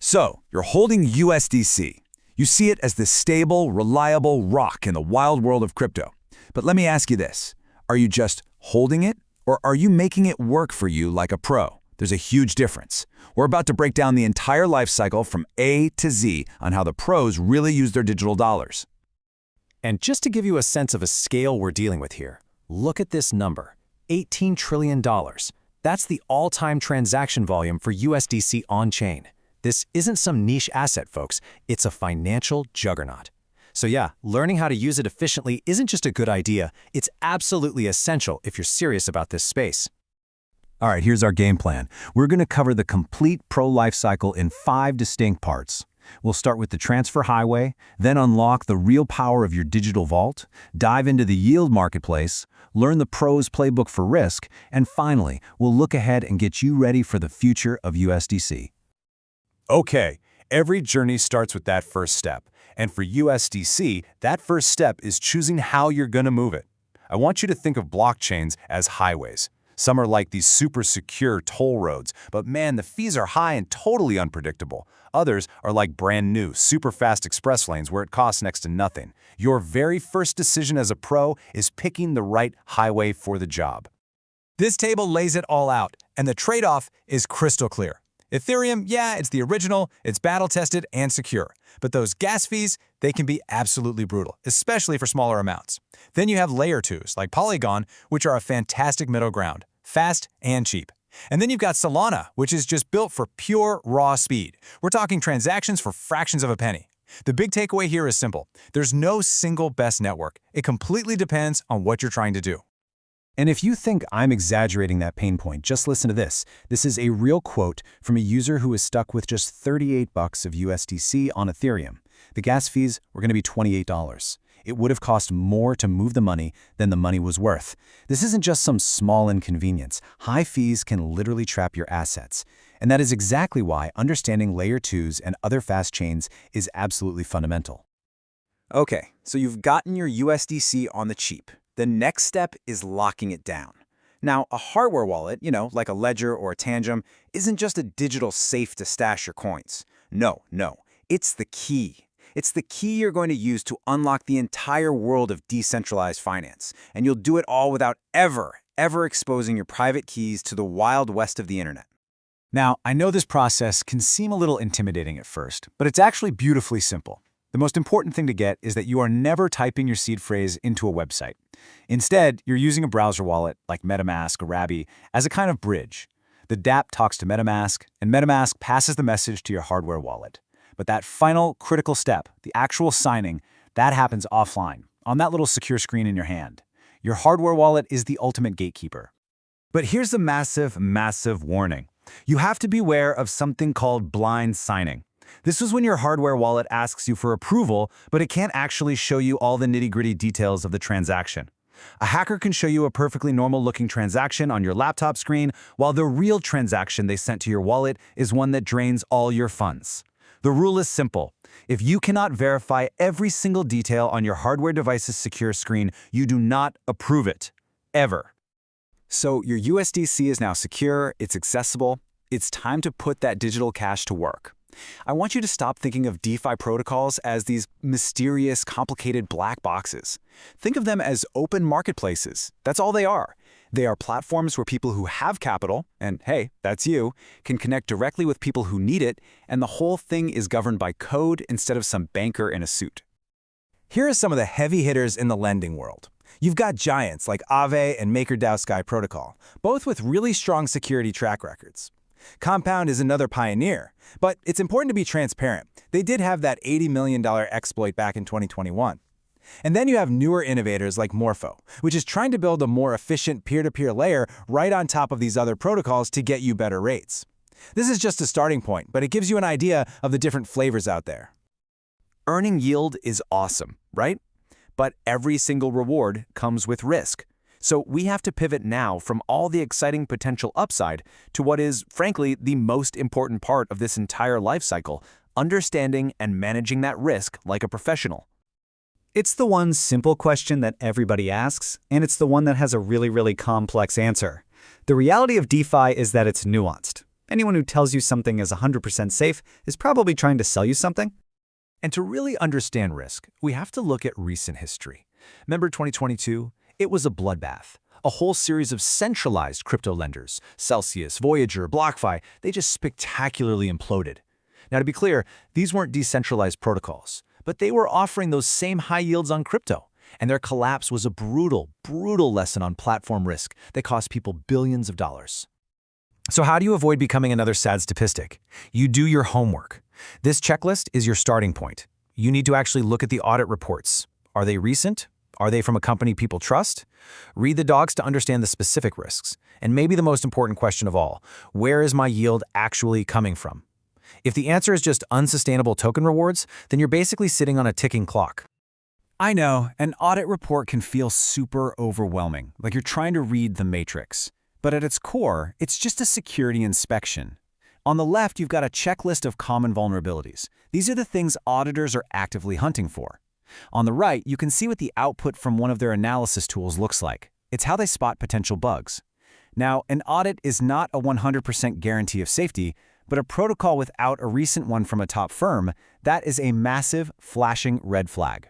So, you're holding USDC. You see it as this stable, reliable rock in the wild world of crypto. But let me ask you this. Are you just holding it, or are you making it work for you like a pro? There's a huge difference. We're about to break down the entire life cycle from A to Z on how the pros really use their digital dollars. And just to give you a sense of a scale we're dealing with here, look at this number, $18 trillion. That's the all-time transaction volume for USDC on-chain. This isn't some niche asset, folks. It's a financial juggernaut. So yeah, learning how to use it efficiently isn't just a good idea. It's absolutely essential if you're serious about this space. All right, here's our game plan. We're going to cover the complete pro life cycle in 5 distinct parts. We'll start with the transfer highway, then unlock the real power of your digital vault, dive into the yield marketplace, learn the pros playbook for risk, and finally, we'll look ahead and get you ready for the future of USDC. Okay, every journey starts with that first step. And for USDC, that first step is choosing how you're going to move it. I want you to think of blockchains as highways. Some are like these super secure toll roads, but man, the fees are high and totally unpredictable. Others are like brand new, super fast express lanes where it costs next to nothing. Your very first decision as a pro is picking the right highway for the job. This table lays it all out, and the trade-off is crystal clear. Ethereum, yeah, it's the original, it's battle-tested and secure. But those gas fees, they can be absolutely brutal, especially for smaller amounts. Then you have layer 2s, like Polygon, which are a fantastic middle ground, fast and cheap. And then you've got Solana, which is just built for pure, raw speed. We're talking transactions for fractions of a penny. The big takeaway here is simple. There's no single best network. It completely depends on what you're trying to do. And if you think I'm exaggerating that pain point, just listen to this. This is a real quote from a user who is stuck with just 38 bucks of USDC on Ethereum. The gas fees were going to be $28. It would have cost more to move the money than the money was worth. This isn't just some small inconvenience. High fees can literally trap your assets. And that is exactly why understanding layer 2s and other fast chains is absolutely fundamental. Okay, so you've gotten your USDC on the cheap. The next step is locking it down. Now, a hardware wallet, like a Ledger or a Tangent, isn't just a digital safe to stash your coins. No, it's the key. It's the key you're going to use to unlock the entire world of decentralized finance. And you'll do it all without ever exposing your private keys to the wild west of the internet. Now, I know this process can seem a little intimidating at first, but it's actually beautifully simple. The most important thing to get is that you are never typing your seed phrase into a website. Instead, you're using a browser wallet like MetaMask or Rabby as a kind of bridge. The dApp talks to MetaMask, and MetaMask passes the message to your hardware wallet. But that final critical step, the actual signing, that happens offline, on that little secure screen in your hand. Your hardware wallet is the ultimate gatekeeper. But here's a massive warning. You have to beware of something called blind signing. This is when your hardware wallet asks you for approval, but it can't actually show you all the nitty-gritty details of the transaction. A hacker can show you a perfectly normal-looking transaction on your laptop screen, while the real transaction they sent to your wallet is one that drains all your funds. The rule is simple. If you cannot verify every single detail on your hardware device's secure screen, you do not approve it. Ever. So your USDC is now secure, it's accessible. It's time to put that digital cash to work. I want you to stop thinking of DeFi protocols as these mysterious, complicated black boxes. Think of them as open marketplaces. That's all they are. They are platforms where people who have capital, and hey, that's you, can connect directly with people who need it, and the whole thing is governed by code instead of some banker in a suit. Here are some of the heavy hitters in the lending world. You've got giants like Aave and MakerDAO Sky Protocol, both with really strong security track records. Compound is another pioneer, but it's important to be transparent. They did have that $80 million exploit back in 2021. And then you have newer innovators like Morpho, which is trying to build a more efficient peer-to-peer layer right on top of these other protocols to get you better rates. This is just a starting point, but it gives you an idea of the different flavors out there. Earning yield is awesome, right? But every single reward comes with risk. So we have to pivot now from all the exciting potential upside to what is, frankly, the most important part of this entire life cycle, understanding and managing that risk like a professional. It's the one simple question that everybody asks, and it's the one that has a really complex answer. The reality of DeFi is that it's nuanced. Anyone who tells you something is 100% safe is probably trying to sell you something. And to really understand risk, we have to look at recent history. Remember 2022? It was a bloodbath. A whole series of centralized crypto lenders, Celsius, Voyager, BlockFi, they just spectacularly imploded. Now, to be clear, these weren't decentralized protocols, but they were offering those same high yields on crypto. And their collapse was a brutal, brutal lesson on platform risk that cost people billions of dollars. So how do you avoid becoming another sad statistic? You do your homework. This checklist is your starting point. You need to actually look at the audit reports. Are they recent? Are they from a company people trust? Read the docs to understand the specific risks. And maybe the most important question of all, where is my yield actually coming from? If the answer is just unsustainable token rewards, then you're basically sitting on a ticking clock. I know, an audit report can feel super overwhelming, like you're trying to read the matrix. But at its core, it's just a security inspection. On the left, you've got a checklist of common vulnerabilities. These are the things auditors are actively hunting for. On the right, you can see what the output from one of their analysis tools looks like. It's how they spot potential bugs. Now, an audit is not a 100% guarantee of safety, but a protocol without a recent one from a top firm, that is a massive, flashing red flag.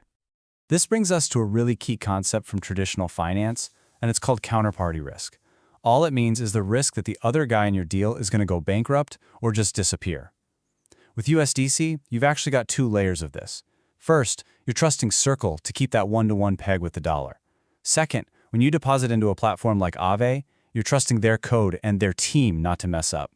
This brings us to a really key concept from traditional finance, and it's called counterparty risk. All it means is the risk that the other guy in your deal is going to go bankrupt or just disappear. With USDC, you've actually got two layers of this. First, you're trusting Circle to keep that one-to-one peg with the dollar. Second, when you deposit into a platform like Aave, you're trusting their code and their team not to mess up.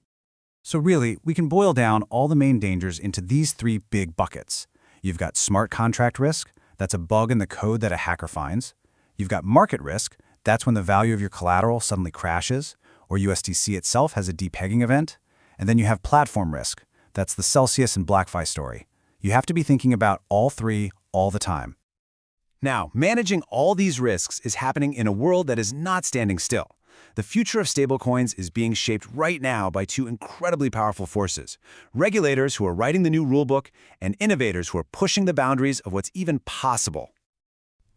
So really, we can boil down all the main dangers into these three big buckets. You've got smart contract risk, that's a bug in the code that a hacker finds. You've got market risk, that's when the value of your collateral suddenly crashes, or USDC itself has a depegging event. And then you have platform risk, that's the Celsius and BlockFi story. You have to be thinking about all three all the time. Now, managing all these risks is happening in a world that is not standing still. The future of stablecoins is being shaped right now by two incredibly powerful forces: regulators who are writing the new rulebook and innovators who are pushing the boundaries of what's even possible.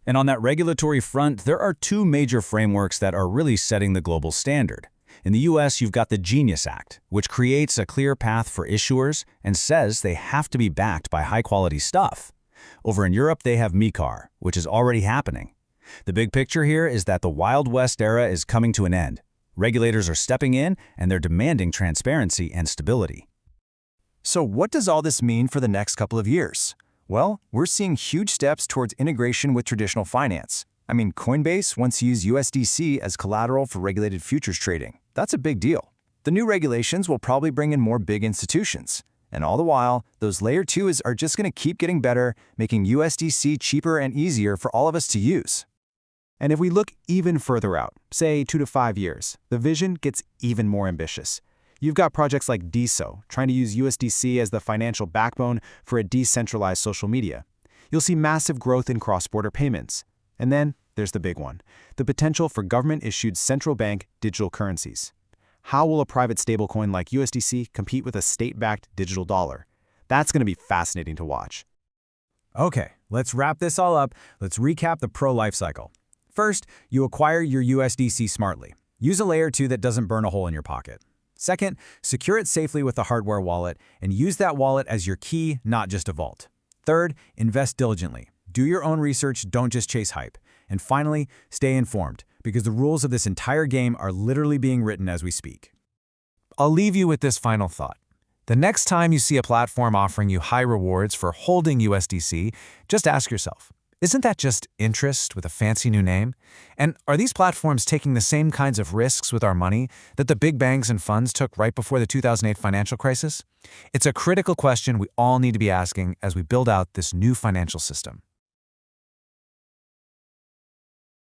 And on that regulatory front, there are two major frameworks that are really setting the global standard. In the US, you've got the Genius Act, which creates a clear path for issuers and says they have to be backed by high-quality stuff. Over in Europe, they have MiCAR, which is already happening. The big picture here is that the Wild West era is coming to an end. Regulators are stepping in, and they're demanding transparency and stability. So what does all this mean for the next couple of years? Well, we're seeing huge steps towards integration with traditional finance. I mean, Coinbase wants to use USDC as collateral for regulated futures trading. That's a big deal. The new regulations will probably bring in more big institutions. And all the while, those layer 2s are just going to keep getting better, making USDC cheaper and easier for all of us to use. And if we look even further out, say 2 to 5 years, the vision gets even more ambitious. You've got projects like DSO, trying to use USDC as the financial backbone for a decentralized social media. You'll see massive growth in cross-border payments. And then there's the big one, the potential for government-issued central bank digital currencies. How will a private stablecoin like USDC compete with a state-backed digital dollar? That's going to be fascinating to watch. Okay, let's wrap this all up. Let's recap the pro lifecycle. First, you acquire your USDC smartly. Use a layer 2 that doesn't burn a hole in your pocket. Second, secure it safely with a hardware wallet and use that wallet as your key, not just a vault. Third, invest diligently. Do your own research, don't just chase hype. And finally, stay informed, because the rules of this entire game are literally being written as we speak. I'll leave you with this final thought. The next time you see a platform offering you high rewards for holding USDC, just ask yourself, isn't that just interest with a fancy new name? And are these platforms taking the same kinds of risks with our money that the big banks and funds took right before the 2008 financial crisis? It's a critical question we all need to be asking as we build out this new financial system.